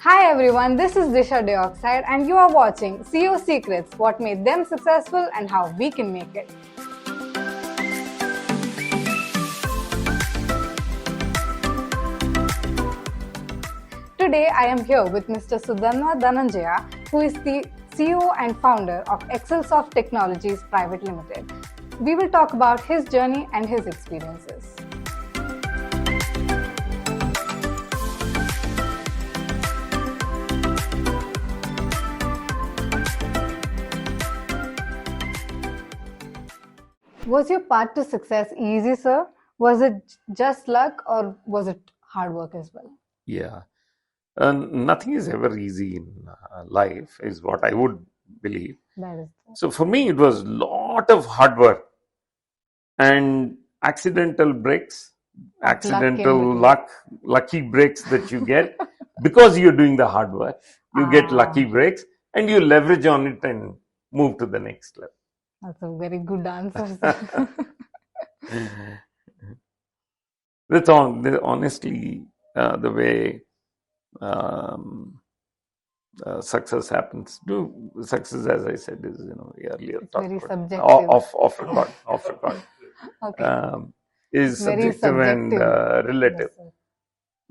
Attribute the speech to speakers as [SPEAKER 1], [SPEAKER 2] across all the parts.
[SPEAKER 1] Hi everyone, this is Disha Dioxide and you are watching CEO Secrets, what made them successful and how we can make it. Today I am here with Mr. Sudhanava Dhananjaya, who is the CEO and founder of Excelsoft Technologies Private Limited. We will talk about his journey and his experiences. Was your path to success easy, sir? Was it just luck or was it hard work as well?
[SPEAKER 2] Yeah. Nothing is ever easy in life, is what I would believe.
[SPEAKER 1] That is
[SPEAKER 2] So for me, it was a lot of hard work and accidental breaks, accidental lucky breaks that you get because you're doing the hard work. You get lucky breaks and you leverage on it and move to the next level.
[SPEAKER 1] That's a very good answer, sir.
[SPEAKER 2] That's honestly the way success happens. Success, as I said, is earlier
[SPEAKER 1] It's
[SPEAKER 2] talked
[SPEAKER 1] very
[SPEAKER 2] about
[SPEAKER 1] subjective.
[SPEAKER 2] off record.
[SPEAKER 1] Okay.
[SPEAKER 2] Is
[SPEAKER 1] Very
[SPEAKER 2] subjective and relative.
[SPEAKER 1] Yes, sir.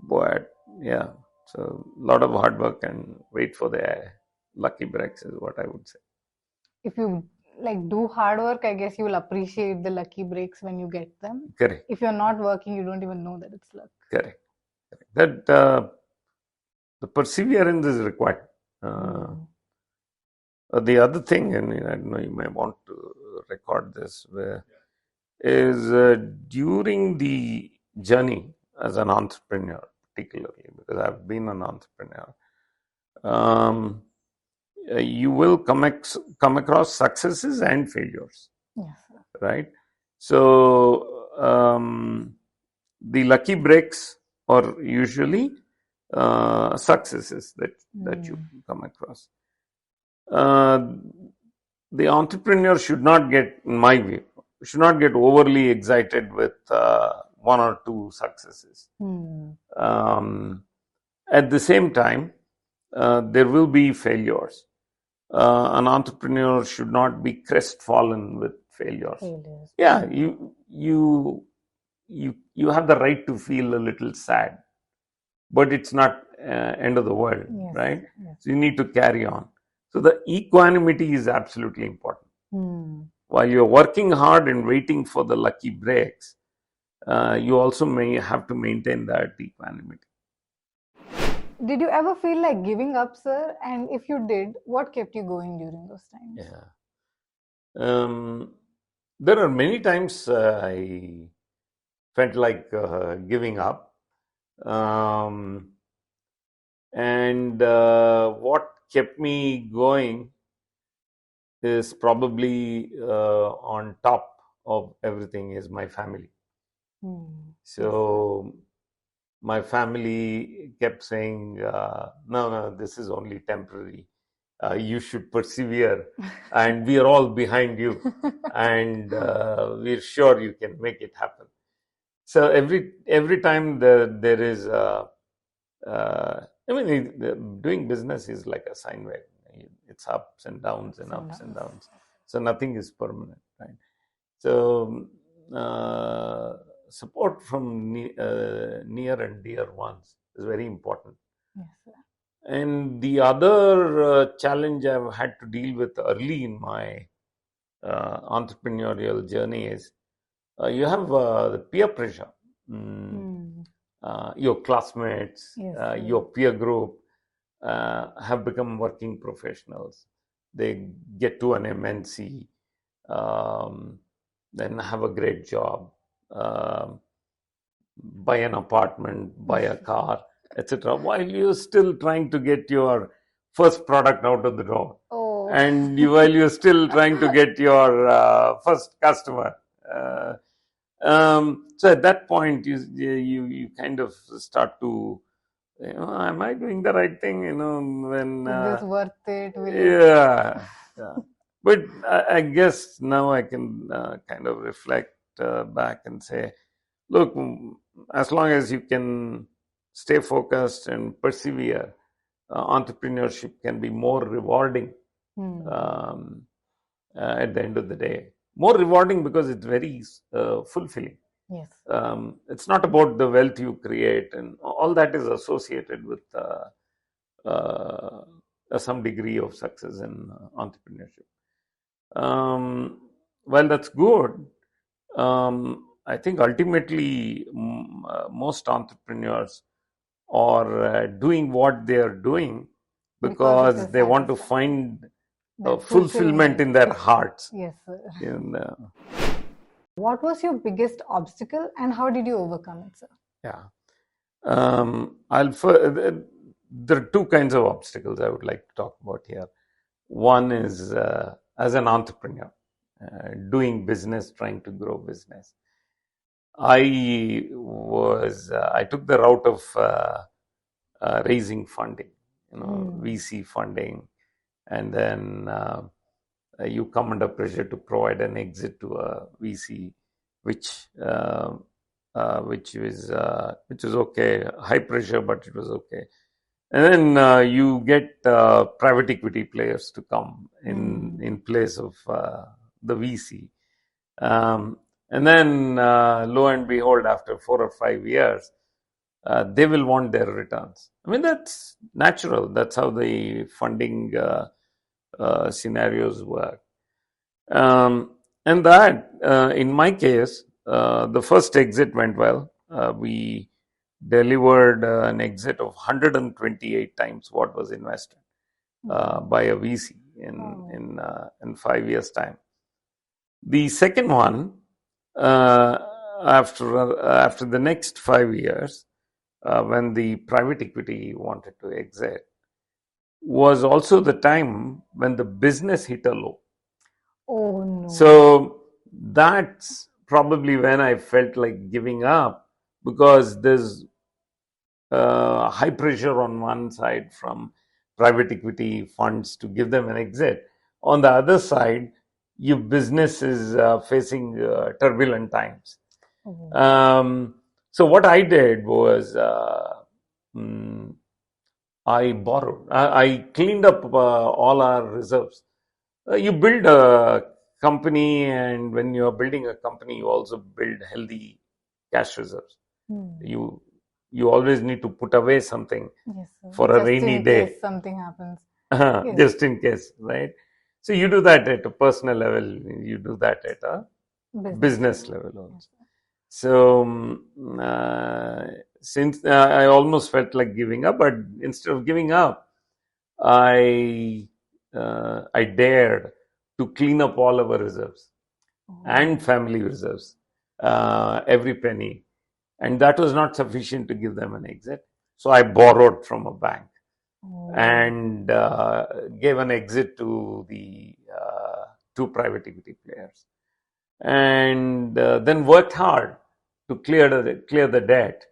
[SPEAKER 2] But yeah, so a lot of hard work and wait for the lucky breaks is what I would say.
[SPEAKER 1] If you do hard work, I guess you will appreciate the lucky breaks when you get them.
[SPEAKER 2] Correct.
[SPEAKER 1] If you're not working, you don't even know that it's luck.
[SPEAKER 2] Correct. That the perseverance is required. The other thing, and I know you may want to record this, is during the journey as an entrepreneur, particularly because I've been an entrepreneur, you will come across successes and failures.
[SPEAKER 1] Yes, sir.
[SPEAKER 2] Right? So the lucky breaks are usually successes that you come across. The entrepreneur should not get, in my view, overly excited with one or two successes. At the same time, there will be failures. An entrepreneur should not be crestfallen with failures. Yeah, you have the right to feel a little sad, but it's not end of the world, right? Yes. So you need to carry on. So the equanimity is absolutely important. While you're working hard and waiting for the lucky breaks, you also may have to maintain that equanimity.
[SPEAKER 1] Did you ever feel like giving up, sir? And if you did, what kept you going during those times?
[SPEAKER 2] Yeah. There are many times I felt like giving up. And what kept me going is probably on top of everything is my family. So my family kept saying, no, this is only temporary. You should persevere and we are all behind you and we're sure you can make it happen. So every time there is doing business is like a sine wave. It's ups and downs and ups and downs. So nothing is permanent, right? So support from near and dear ones is very important.
[SPEAKER 1] Yes, sir.
[SPEAKER 2] And the other challenge I've had to deal with early in my entrepreneurial journey is you have the peer pressure. Your classmates, your peer group have become working professionals. They get to an MNC, then have a great job, buy an apartment, buy a car, etc. While you're still trying to get your first product out of the door. And while you're still trying to get your first customer. So at that point, you kind of start to, am I doing the right thing? When
[SPEAKER 1] is this worth it?
[SPEAKER 2] Yeah. But I guess now I can kind of reflect back and say, look, as long as you can stay focused and persevere, entrepreneurship can be more rewarding at the end of the day. More rewarding because it's very fulfilling.
[SPEAKER 1] Yes.
[SPEAKER 2] It's not about the wealth you create, and all that is associated with some degree of success in entrepreneurship. Well, that's good. I think ultimately most entrepreneurs are doing what they are doing because they want to find fulfillment in their hearts.
[SPEAKER 1] Yes, sir. What was your biggest obstacle and how did you overcome it, sir?
[SPEAKER 2] Yeah. There are two kinds of obstacles I would like to talk about here. One is as an entrepreneur, doing business, trying to grow business. I took the route of raising funding, VC funding, and then you come under pressure to provide an exit to a VC, which is okay, high pressure, but it was okay. And then you get private equity players to come in place of the VC. And then lo and behold, after 4 or 5 years, they will want their returns. I mean, that's natural. That's how the funding scenarios work. And that, in my case, the first exit went well. We delivered an exit of 128 times what was invested by a VC in 5 years' time. The second one, after the next 5 years, when the private equity wanted to exit, was also the time when the business hit a low.
[SPEAKER 1] Oh no.
[SPEAKER 2] So that's probably when I felt like giving up, because there's high pressure on one side from private equity funds to give them an exit. On the other side, your business is facing turbulent times. So what I did was I borrowed. I cleaned up all our reserves. You build a company, and when you are building a company, you also build healthy cash reserves. You always need to put away something for a rainy day.
[SPEAKER 1] Case something happens.
[SPEAKER 2] Just in case, right? So you do that at a personal level. You do that at a business level also. So since I almost felt like giving up, but instead of giving up, I dared to clean up all our reserves and family reserves, every penny. And that was not sufficient to give them an exit. So I borrowed from a bank and gave an exit to the two private equity players. And then worked hard to clear the debt.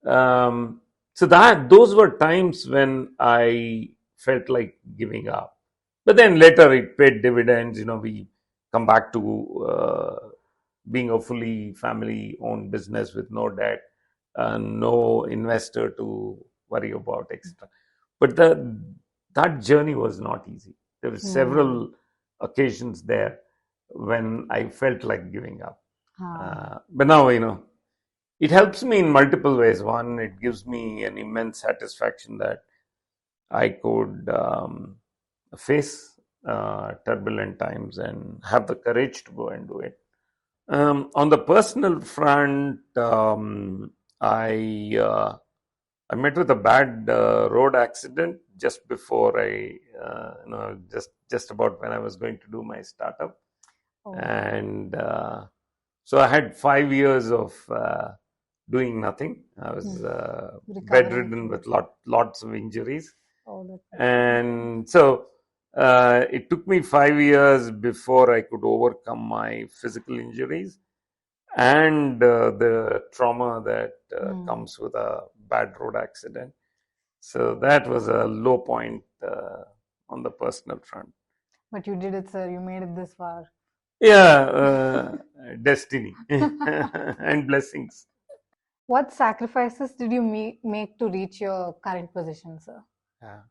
[SPEAKER 2] So those were times when I felt like giving up. But then later it paid dividends. We come back to being a fully family-owned business with no debt, no investor to worry about extra. But that journey was not easy. There were several occasions there when I felt like giving up. But now, it helps me in multiple ways. One, it gives me an immense satisfaction that I could face turbulent times and have the courage to go and do it. On the personal front, I met with a bad road accident just before just about when I was going to do my startup. And so I had 5 years of doing nothing. I was bedridden with lots of injuries. And so it took me 5 years before I could overcome my physical injuries and the trauma that comes with a bad road accident. So that was a low point on the personal front.
[SPEAKER 1] But you did it, sir. You made it this far.
[SPEAKER 2] Yeah, destiny and blessings.
[SPEAKER 1] What sacrifices did you make to reach your current position, sir?
[SPEAKER 2] Yeah.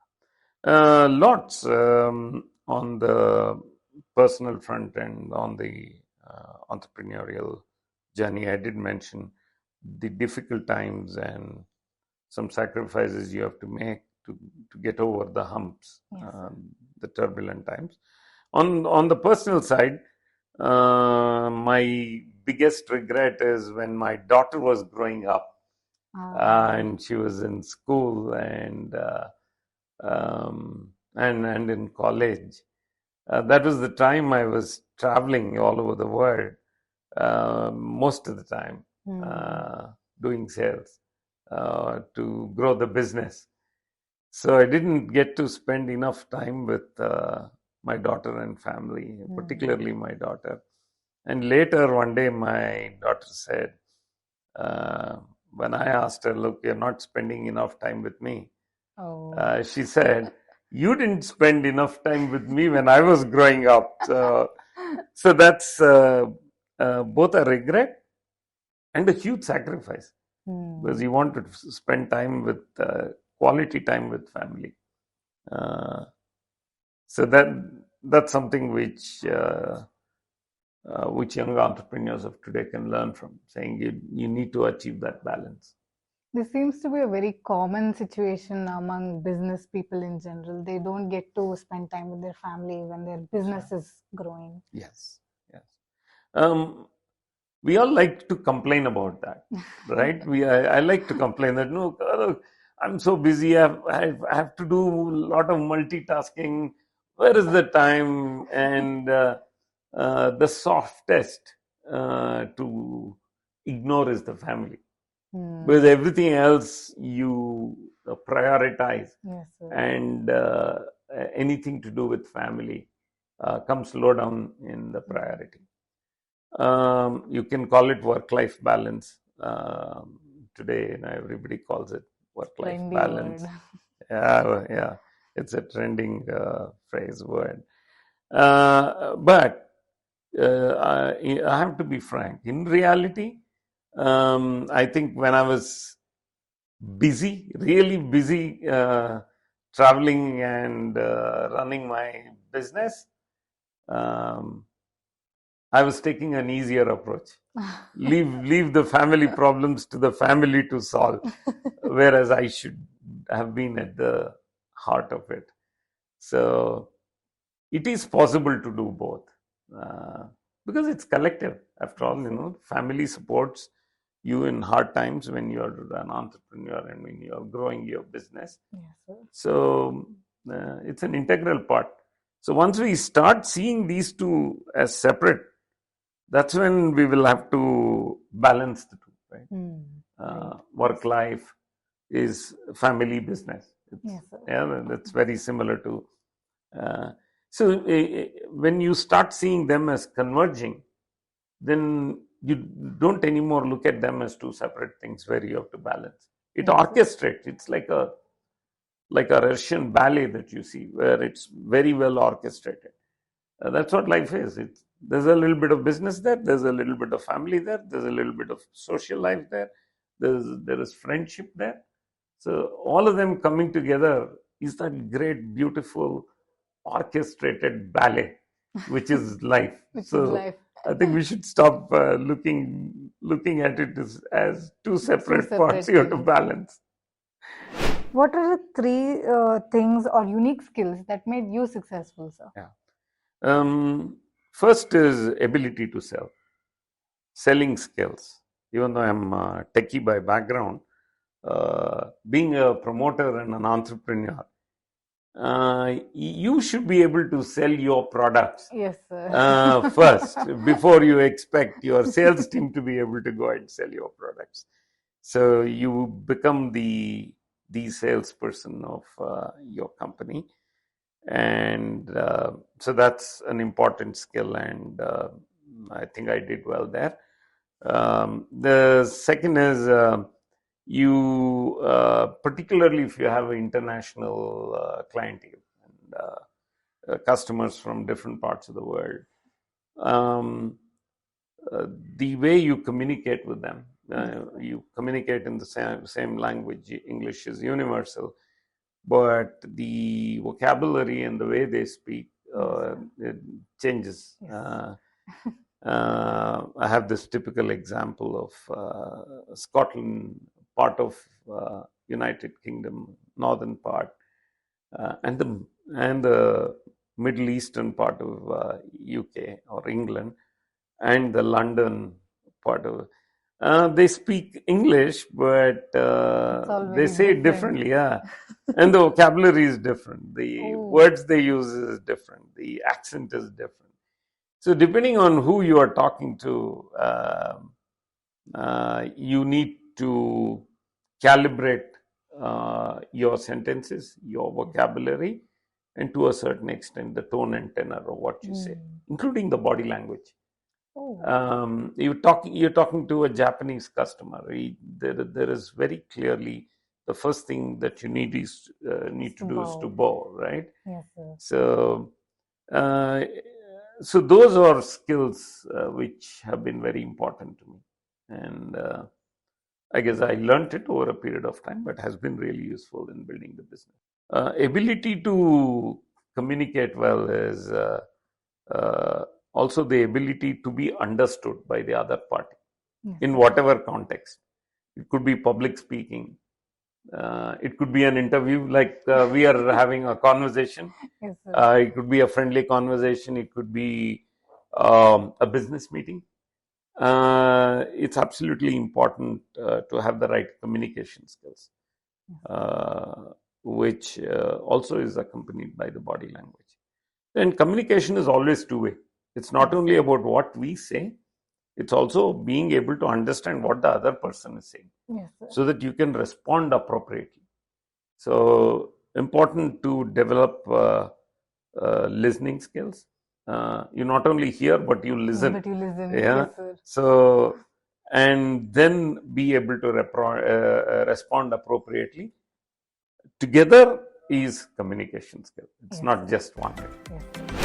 [SPEAKER 2] Lots on the personal front and on the entrepreneurial journey. I did mention the difficult times and some sacrifices you have to make to get over the humps,
[SPEAKER 1] Yes.
[SPEAKER 2] the turbulent times. On the personal side, my biggest regret is when my daughter was growing up and she was in school and in college. That was the time I was traveling all over the world, most of the time, doing sales to grow the business. So I didn't get to spend enough time with my daughter and family, particularly my daughter. And later one day, my daughter said, when I asked her, "Look, you're not spending enough time with me," she said, "You didn't spend enough time with me when I was growing up." So that's both a regret and a huge sacrifice because you want to spend time with quality time with family. So that's something which young entrepreneurs of today can learn from, saying you need to achieve that balance.
[SPEAKER 1] This seems to be a very common situation among business people in general. They don't get to spend time with their family when their business is growing.
[SPEAKER 2] Yes, yes. We all like to complain about that, right? I like to complain that, no, I'm so busy. I have to do a lot of multitasking. Where is the time? And the softest to ignore is the family. Because everything else you prioritize,
[SPEAKER 1] Yes, sir.
[SPEAKER 2] and anything to do with family comes low down in the priority. You can call it work-life balance. Today, everybody calls it work-life
[SPEAKER 1] Trendy
[SPEAKER 2] balance.
[SPEAKER 1] word.
[SPEAKER 2] Yeah, it's a trending phrase word. But I have to be frank. In reality, I think when I was busy, really busy, traveling and running my business, I was taking an easier approach. Leave the family problems to the family to solve, whereas I should have been at the heart of it. So it is possible to do both because it's collective. After all, family supports you in hard times when you're an entrepreneur and when you're growing your business.
[SPEAKER 1] Yes, sir.
[SPEAKER 2] So it's an integral part. So once we start seeing these two as separate, that's when we will have to balance the two, right? Work life is family business.
[SPEAKER 1] Yes, sir.
[SPEAKER 2] Yeah, that's very similar to. So when you start seeing them as converging, then you don't anymore look at them as two separate things where you have to balance. It orchestrates. It's like a Russian ballet that you see, where it's very well orchestrated. That's what life is. There's a little bit of business there. There's a little bit of family there. There's a little bit of social life there. There is friendship there. So all of them coming together is that great, beautiful, orchestrated ballet, which is life.
[SPEAKER 1] Which
[SPEAKER 2] so
[SPEAKER 1] is life.
[SPEAKER 2] I think we should stop looking at it as two separate parts you have to
[SPEAKER 1] things.
[SPEAKER 2] balance.
[SPEAKER 1] What are the three things or unique skills that made you successful, sir?
[SPEAKER 2] Yeah. First is ability to sell. Selling skills. Even though I'm techie by background, being a promoter and an entrepreneur, you should be able to sell your products.
[SPEAKER 1] Yes, sir.
[SPEAKER 2] First, before you expect your sales team to be able to go and sell your products. So you become the salesperson of your company, and so that's an important skill, and I think I did well there. The second is you, particularly if you have an international clientele and customers from different parts of the world, the way you communicate with them, you communicate in the same language. English is universal. but the vocabulary and the way they speak it changes.
[SPEAKER 1] Yes.
[SPEAKER 2] I have this typical example of Scotland, part of United Kingdom, northern part, and the Middle Eastern part of UK or England, and the London part of. They speak English, but they say it differently. Yeah, and the vocabulary is different. The words they use is different. The accent is different. So depending on who you are talking to, you need to calibrate your sentences, your vocabulary, and to a certain extent, the tone and tenor of what you say, including the body language. You're talking to a Japanese customer. There is very clearly the first thing that you need to do is to bow, right?
[SPEAKER 1] Yes, sir.
[SPEAKER 2] So those are skills which have been very important to me, and I guess I learned it over a period of time, but has been really useful in building the business. Ability to communicate well is also the ability to be understood by the other party in whatever context. It could be public speaking. It could be an interview like we are having a conversation.
[SPEAKER 1] Yes, sir.
[SPEAKER 2] It could be a friendly conversation. It could be a business meeting. It's absolutely important to have the right communication skills, which also is accompanied by the body language. And communication is always two-way. It's not only about what we say, it's also being able to understand what the other person is saying, so that you can respond appropriately. So important to develop listening skills. You not only hear, but you listen.
[SPEAKER 1] But you listen.
[SPEAKER 2] Yeah.
[SPEAKER 1] Yes, sir.
[SPEAKER 2] So, and then be able to respond appropriately. Together is communication skill. It's not just one.
[SPEAKER 1] Yes, sir.